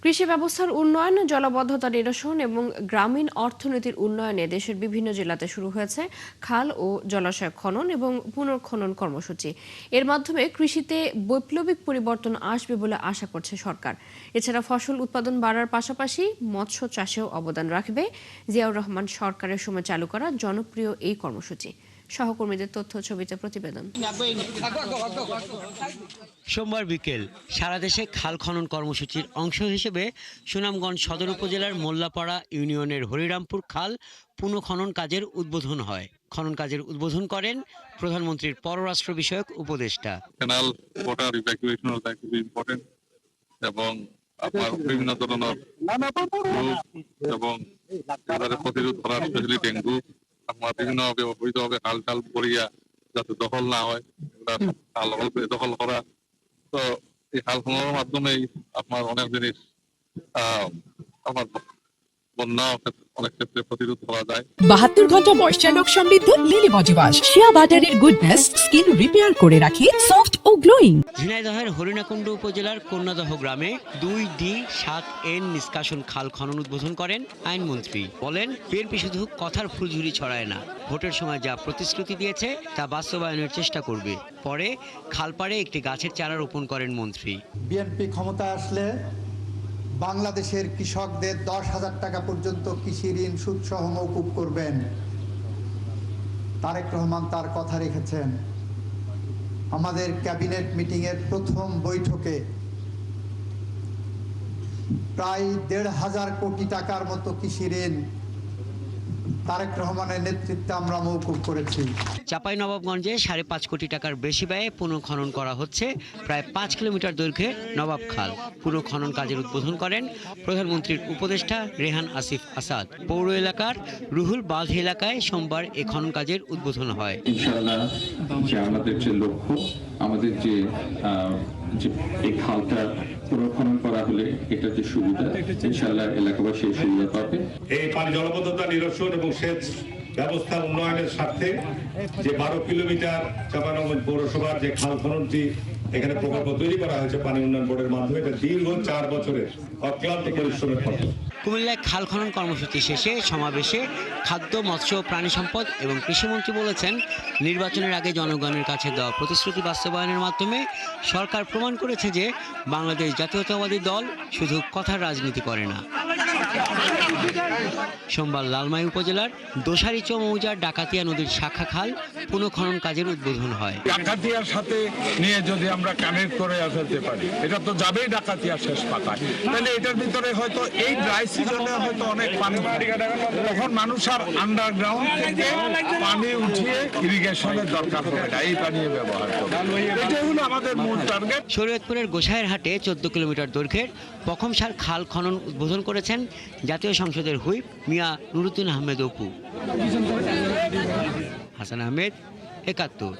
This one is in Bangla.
কৃষি ব্যবস্থার উন্নয়ন, জলাবদ্ধতা নিরসন এবং গ্রামীণ অর্থনীতির উন্নয়নে দেশের বিভিন্ন জেলাতে শুরু হয়েছে খাল ও জলাশয় খনন এবং পুনর্খনন কর্মসূচি। এর মাধ্যমে কৃষিতে বৈপ্লবিক পরিবর্তন আসবে বলে আশা করছে সরকার। এছাড়া ফসল উৎপাদন বাড়ার পাশাপাশি মৎস্য চাষেও অবদান রাখবে জিয়াউর রহমান সরকারের সময় চালু করা জনপ্রিয় এই কর্মসূচি। সহকর্মীদের তথ্য ছবিতে প্রতিবেদন। সোমবার বিকেল সারা দেশে খাল খনন কর্মসূচির অংশ হিসেবে সুনামগঞ্জ সদর উপজেলার মোল্লাপাড়া ইউনিয়নের হরিরামপুর খাল পুনঃখনন কাজের উদ্বোধন হয়। খনন কাজের উদ্বোধন করেন প্রধানমন্ত্রীর পররাষ্ট্র বিষয়ক উপদেষ্টা। ক্যানাল ওয়াটার ইভ্যাকুয়েশন খুবই ইম্পর্টেন্ট এবং আপনার বিভিন্ন ধরনের এবং প্রতিরোধ করার স্পেশালি ডেঙ্গু আপনার বিভিন্ন অবৈধভাবে খাল টাল করিয়া যাতে দখল না হয় খাল দখল করা। তো এই খাল খননের মাধ্যমেই আপনার অনেক জিনিস আমার বন্যা অনেক ক্ষেত্রে প্রতিরোধ করা যায়। 72 ঘন্টা ময়েশ্চার লক সমৃদ্ধ লিলি বডিওয়াশ শিয়া বাটারের গুডনেস স্কিন রিপেয়ার করে রাখে সফট ও গ্লোয়িং। ঝিনাইদহের হরিণাকুণ্ডু উপজেলার কন্যাদহ গ্রামে 2D7N নিষ্কাশন খাল খনন উদ্বোধন করেন আইনমন্ত্রী। বলেন, বিএনপি শুধু কথার ফুলঝুরি ছড়ায় না, ভোটের সময় যা প্রতিশ্রুতি দিয়েছে তা বাস্তবায়নের চেষ্টা করবে। পরে খালপাড়ে একটি গাছের চারা রোপণ করেন মন্ত্রী। বিএনপি ক্ষমতায় আসলে বাংলাদেশের কৃষকদের 10,000 টাকা পর্যন্ত কৃষি ঋণ সুদসহ মওকুফ করবেন। তারেক রহমান তার কথা রেখেছেন। আমাদের ক্যাবিনেট মিটিংয়ের প্রথম বৈঠকে প্রায় 1,500 কোটি টাকার মতো কৃষি ঋণ তারেক রহমানের নেতৃত্বে আমরা মওকুফ করেছি। চাঁপাইনবাবগঞ্জে 5.5 কোটি টাকার বেশি ব্যয়ে পুনঃখনন করা হচ্ছে প্রায় 5 কিলোমিটার দৈর্ঘ্যের নবাব খাল। পুনঃখনন কাজের উদ্বোধন করেন প্রধানমন্ত্রীর উপদেষ্টা রেহান আসিফ আসাদ। পৌর এলাকার রুহুল বাঁধ এলাকায় সোমবার এই খনন কাজের উদ্বোধন হয়। ইনশাআল্লাহ যে আমাদের যে লক্ষ্য, আমাদের যে এই খালটা পুনঃখনন করা হলে এটা যে সুবিধা, ইনশাআল্লাহ এলাকাবাসী এই সুবিধা পাবে। এই পানি জলাবদ্ধতা নিরসন এবং সেচ ব্যবস্থা উন্নয়নের স্বার্থে যে 12 কিলোমিটার চাঁপাইনবাবগঞ্জ পৌরসভার যে খাল খননটি এখানে প্রকল্প তৈরি করা হয়েছে পানি উন্নয়ন বোর্ডের মাধ্যমে, এটা দীর্ঘ 4 বছরের অক্লান্ত পরিশ্রমের ফল। কুমিল্লায় খাল খনন কর্মসূচি শেষে সমাবেশে খাদ্য, মৎস্য, প্রাণী সম্পদ এবং কৃষিমন্ত্রী বলেছেন, নির্বাচনের আগে জনগণের কাছে দেওয়া প্রতিশ্রুতি বাস্তবায়নের মাধ্যমে সরকার প্রমাণ করেছে যে বাংলাদেশ জাতীয়তাবাদী দল শুধু কথার রাজনীতি করে না। সোমবার লালমাই উপজেলার দোসারিচৌ মৌজার ডাকাতিয়া নদীর শাখা খাল পুনঃখনন কাজের উদ্বোধন হয়। ডাকাতিয়ার সাথে নিয়ে যদি আমরা কানেক্ট করে ফেলতে পারি, এটা তো যাবেই ডাকাতিয়া শেষ পাতায়, তাহলে এটার ভিতরে হয়তো এই ড্রাই সিজনে হয়তো অনেক পানি, তখন মানুষ আর আন্ডারগ্রাউন্ড থেকে পানি উঠিয়ে ইরিগেশনের দরকার হবে না, এই পানি ব্যবহার করবে। এটাই হলো আমাদের মূল টার্গেট। শরীয়তপুরের গোসাইয়ের হাটে 14 কিলোমিটার দৈর্ঘ্যের পখমসার খাল খনন উদ্বোধন করেছেন জাতীয় সংসদের হুইপ মিয়া নুরুদ্দিন আহমেদ অপু। হাসান আহমেদ, 71।